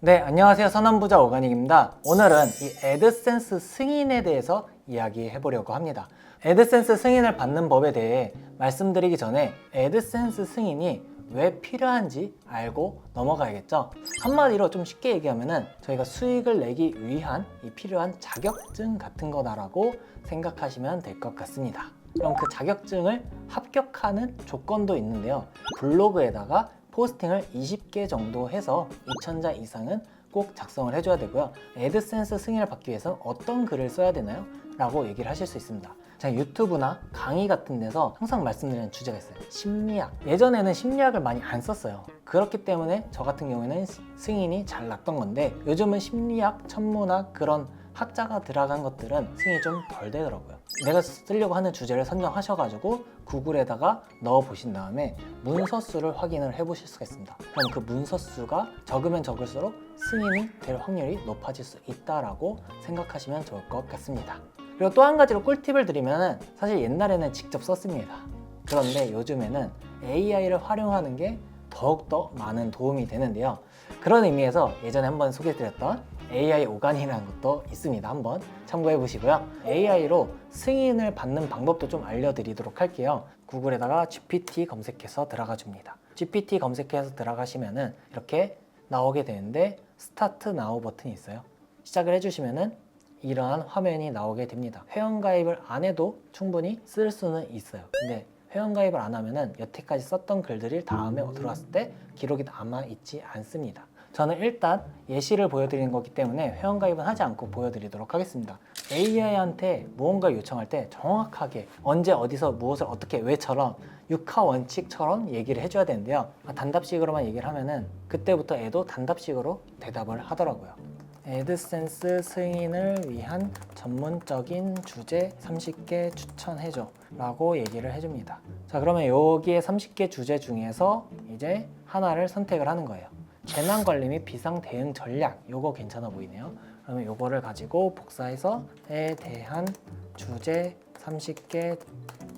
네, 안녕하세요. 선한부자 오가닉입니다. 오늘은 이 애드센스 승인에 대해서 이야기해 보려고 합니다. 애드센스 승인을 받는 법에 대해 말씀드리기 전에 애드센스 승인이 왜 필요한지 알고 넘어가야겠죠. 한마디로 좀 쉽게 얘기하면은 저희가 수익을 내기 위한 이 필요한 자격증 같은 거다라고 생각하시면 될 것 같습니다. 그럼 그 자격증을 합격하는 조건도 있는데요. 블로그에다가 포스팅을 20개 정도 해서 2,000자 이상은 꼭 작성을 해줘야 되고요. 애드센스 승인을 받기 위해서 어떤 글을 써야 되나요? 라고 얘기를 하실 수 있습니다. 제가 유튜브나 강의 같은 데서 항상 말씀드리는 주제가 있어요. 심리학. 예전에는 심리학을 많이 안 썼어요. 그렇기 때문에 저 같은 경우에는 승인이 잘 났던 건데 요즘은 심리학, 천문학 그런 학자가 들어간 것들은 승인이 좀 덜 되더라고요. 내가 쓰려고 하는 주제를 선정하셔가지고 구글에다가 넣어 보신 다음에 문서 수를 확인을 해 보실 수가 있습니다. 그럼 그 문서 수가 적으면 적을수록 승인이 될 확률이 높아질 수 있다라고 생각하시면 좋을 것 같습니다. 그리고 또 한 가지로 꿀팁을 드리면 사실 옛날에는 직접 썼습니다. 그런데 요즘에는 AI를 활용하는 게 더욱더 많은 도움이 되는데요. 그런 의미에서 예전에 한번 소개해드렸던 AI 오간이라는 것도 있습니다. 한번 참고해 보시고요. AI로 승인을 받는 방법도 좀 알려드리도록 할게요. 구글에다가 GPT 검색해서 들어가 줍니다. GPT 검색해서 들어가시면은 이렇게 나오게 되는데 스타트 나우 버튼이 있어요. 시작을 해주시면은 이러한 화면이 나오게 됩니다. 회원가입을 안 해도 충분히 쓸 수는 있어요. 근데 회원가입을 안 하면은 여태까지 썼던 글들이 다음에 들어왔을 때 기록이 남아 있지 않습니다. 저는 일단 예시를 보여드리는 거기 때문에 회원가입은 하지 않고 보여드리도록 하겠습니다. AI한테 무언가 요청할 때 정확하게 언제 어디서 무엇을 어떻게 왜처럼 육하 원칙처럼 얘기를 해줘야 되는데요. 단답식으로만 얘기를 하면은 그때부터 애도 단답식으로 대답을 하더라고요. 애드센스 승인을 위한 전문적인 주제 30개 추천해줘 라고 얘기를 해줍니다. 자, 그러면 여기에 30개 주제 중에서 이제 하나를 선택을 하는 거예요. 재난관리 및 비상대응 전략, 요거 괜찮아 보이네요. 그러면 요거를 가지고 복사해서 에 대한 주제 30개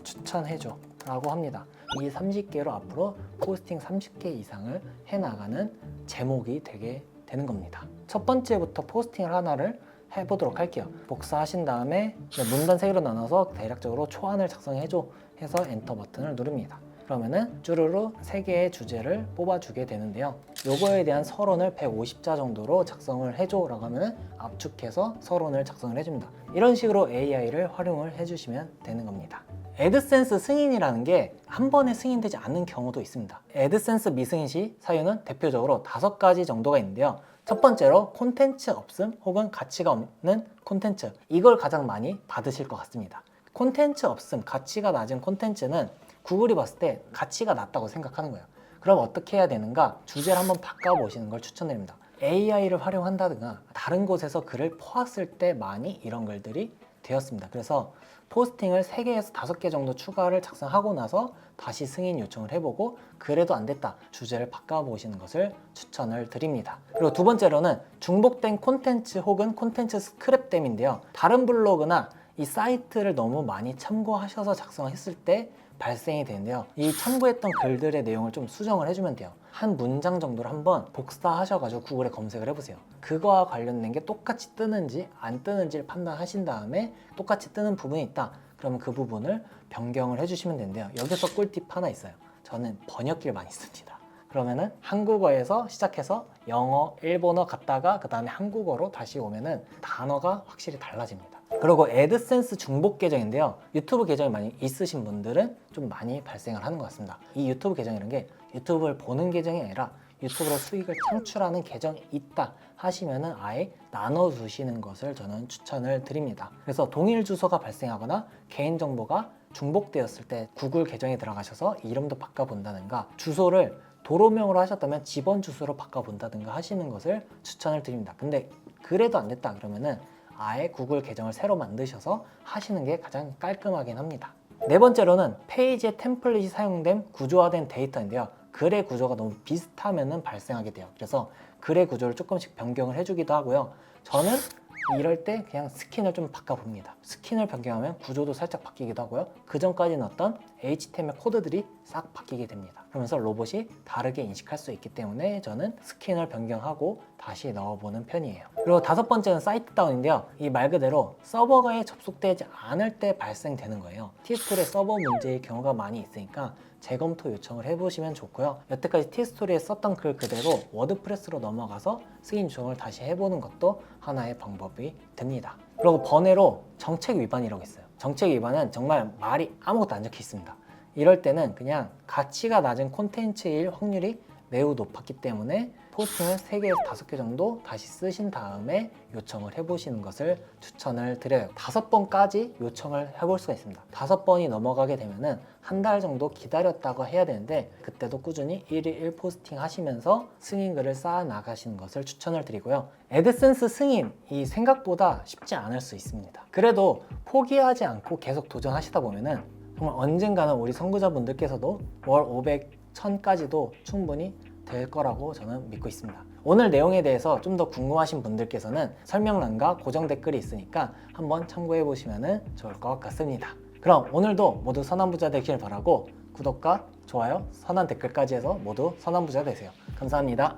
추천해줘 라고 합니다. 이 30개로 앞으로 포스팅 30개 이상을 해나가는 제목이 되게 되는 겁니다. 첫 번째부터 포스팅을 하나를 해보도록 할게요. 복사하신 다음에 문단 3개로 나눠서 대략적으로 초안을 작성해줘 해서 엔터 버튼을 누릅니다. 그러면은 쭈루루 3개의 주제를 뽑아주게 되는데요. 요거에 대한 서론을 150자 정도로 작성을 해줘 라고 하면 압축해서 서론을 작성을 해줍니다. 이런 식으로 AI를 활용을 해주시면 되는 겁니다. 애드센스 승인이라는 게 한 번에 승인되지 않는 경우도 있습니다. 애드센스 미승인 시 사유는 대표적으로 5가지 정도가 있는데요. 첫 번째로 콘텐츠 없음 혹은 가치가 없는 콘텐츠, 이걸 가장 많이 받으실 것 같습니다. 콘텐츠 없음, 가치가 낮은 콘텐츠는 구글이 봤을 때 가치가 낮다고 생각하는 거예요. 그럼 어떻게 해야 되는가? 주제를 한번 바꿔보시는 걸 추천드립니다. AI를 활용한다든가 다른 곳에서 글을 퍼왔을 때 많이 이런 글들이 되었습니다. 그래서 포스팅을 3개에서 5개 정도 추가를 작성하고 나서 다시 승인 요청을 해보고 그래도 안 됐다, 주제를 바꿔보시는 것을 추천을 드립니다. 그리고 두 번째로는 중복된 콘텐츠 혹은 콘텐츠 스크랩됨인데요. 다른 블로그나 이 사이트를 너무 많이 참고하셔서 작성했을 때 발생이 되는데요. 이 참고했던 글들의 내용을 좀 수정을 해주면 돼요. 한 문장 정도를 한번 복사하셔가지고 구글에 검색을 해보세요. 그거와 관련된 게 똑같이 뜨는지 안 뜨는지를 판단하신 다음에 똑같이 뜨는 부분이 있다. 그러면 그 부분을 변경을 해주시면 되는데요. 여기서 꿀팁 하나 있어요. 저는 번역기를 많이 씁니다. 그러면은 한국어에서 시작해서 영어, 일본어 갔다가 그 다음에 한국어로 다시 오면은 단어가 확실히 달라집니다. 그리고 애드센스 중복 계정인데요. 유튜브 계정이 많이 있으신 분들은 좀 많이 발생을 하는 것 같습니다. 이 유튜브 계정이라는 게 유튜브를 보는 계정이 아니라 유튜브로 수익을 창출하는 계정이 있다 하시면은 아예 나눠두시는 것을 저는 추천을 드립니다. 그래서 동일 주소가 발생하거나 개인정보가 중복되었을 때 구글 계정에 들어가셔서 이름도 바꿔본다든가 주소를 도로명으로 하셨다면 집원 주소로 바꿔본다든가 하시는 것을 추천을 드립니다. 근데 그래도 안 됐다 그러면은 아예 구글 계정을 새로 만드셔서 하시는 게 가장 깔끔하긴 합니다. 네 번째로는 페이지에 템플릿이 사용된 구조화된 데이터인데요. 글의 구조가 너무 비슷하면 발생하게 돼요. 그래서 글의 구조를 조금씩 변경을 해주기도 하고요. 저는 이럴 때 그냥 스킨을 좀 바꿔봅니다. 스킨을 변경하면 구조도 살짝 바뀌기도 하고요. 그 전까지는 어떤 HTML 코드들이 싹 바뀌게 됩니다. 그러면서 로봇이 다르게 인식할 수 있기 때문에 저는 스킨을 변경하고 다시 넣어보는 편이에요. 그리고 다섯 번째는 사이트 다운인데요. 이 말 그대로 서버에 접속되지 않을 때 발생되는 거예요. 티스토리의 서버 문제의 경우가 많이 있으니까 재검토 요청을 해보시면 좋고요. 여태까지 티스토리에 썼던 글 그대로 워드프레스로 넘어가서 승인 요청을 다시 해보는 것도 하나의 방법이 됩니다. 그리고 번외로 정책 위반이라고 있어요. 정책 위반은 정말 말이 아무것도 안 적혀 있습니다. 이럴 때는 그냥 가치가 낮은 콘텐츠일 확률이 매우 높았기 때문에 포스팅을 3개에서 5개 정도 다시 쓰신 다음에 요청을 해보시는 것을 추천을 드려요. 5번까지 요청을 해볼 수가 있습니다. 5번이 넘어가게 되면은 한 달 정도 기다렸다고 해야 되는데 그때도 꾸준히 1일 1포스팅 하시면서 승인글을 쌓아 나가시는 것을 추천을 드리고요. 애드센스 승인이 생각보다 쉽지 않을 수 있습니다. 그래도 포기하지 않고 계속 도전하시다 보면은 정말 언젠가는 우리 선구자분들께서도 월 500, 1000까지도 충분히 될 거라고 저는 믿고 있습니다. 오늘 내용에 대해서 좀 더 궁금하신 분들께서는 설명란과 고정 댓글이 있으니까 한번 참고해 보시면 좋을 것 같습니다. 그럼 오늘도 모두 선한 부자 되길 바라고 구독과 좋아요, 선한 댓글까지 해서 모두 선한 부자 되세요. 감사합니다.